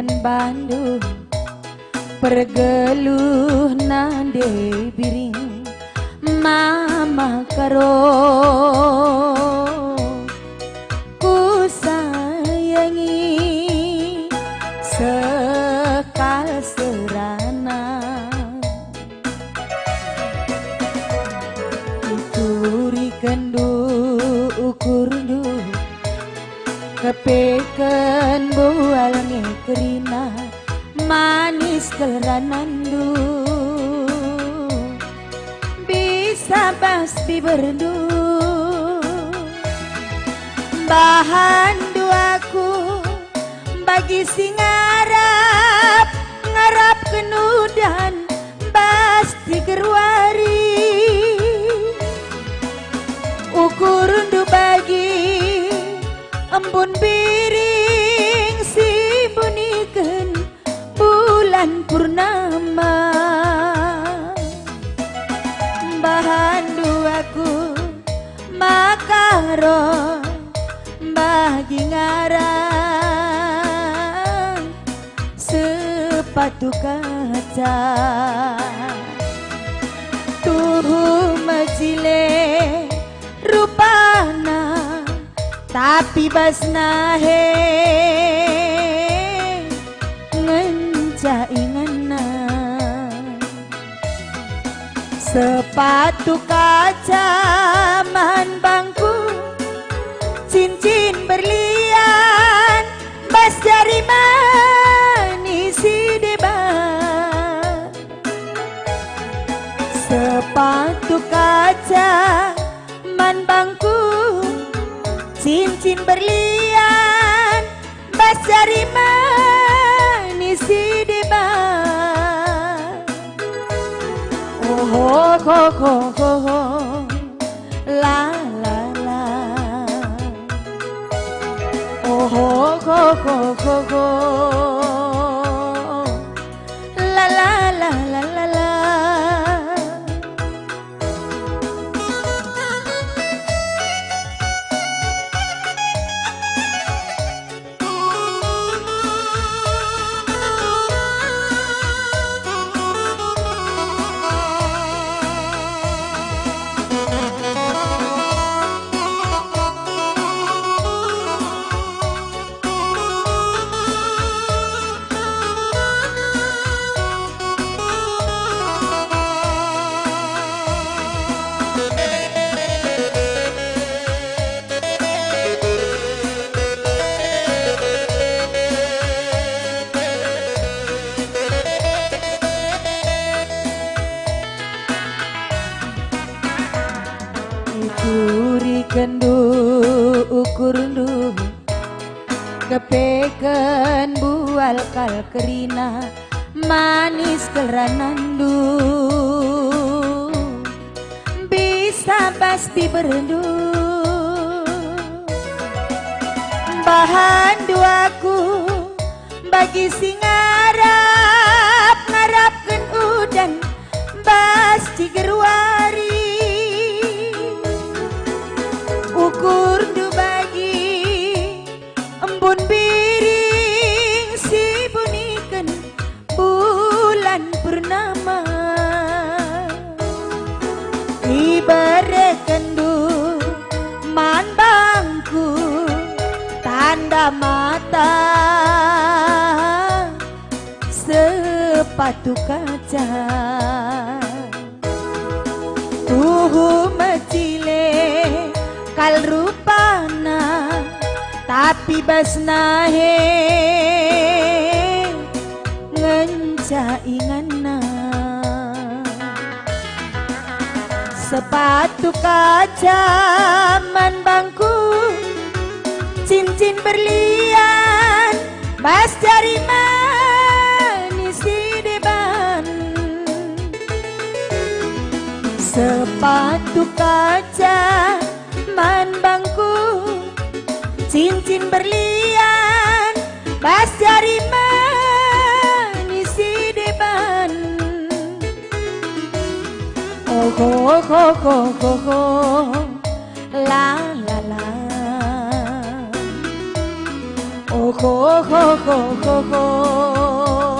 Kepekan Bandung pergeluh nande biring mama karo ku sayangi sekal serana ituri kendu ukur du kepekan bual ngekerina manis keranandu bisa pasti berdu bahan duaku bagi si ngarap ngarap kenudan pasti gerwari ukur du bagi embun piring si buniken bulan purnama bahan duaku makaro bagi ngarang sepatu kaca tuh majile rupana tapi basnahe ngencaingana sepatu kaca man bangku cincin berlian bas jari manis si debat sepatu kaca man bangku cincin berlian bas jari manis si debat oh ho ho ho ho ho la la la oh ho ho ho ho ho la la la la la la Ituri kendu ukur du kepekan bual kal kerina manis keranandu bisa pasti berendu bahan duaku bagi si ngarap ngarapkan udan pasti gerwari ukur du bagi embun piring si buniken bulan purnama ibaratkan du man bangku tanda mata sepatu kaca tuh macile kal rupana tapi basnahe ngencaingana sepatu kaca man bangku cincin berlian bas jari manis si deban sepatu kaca man bangku cincin berlian bas jari manis si deban oh ho ho ho ho ho la la la oh ho ho ho ho ho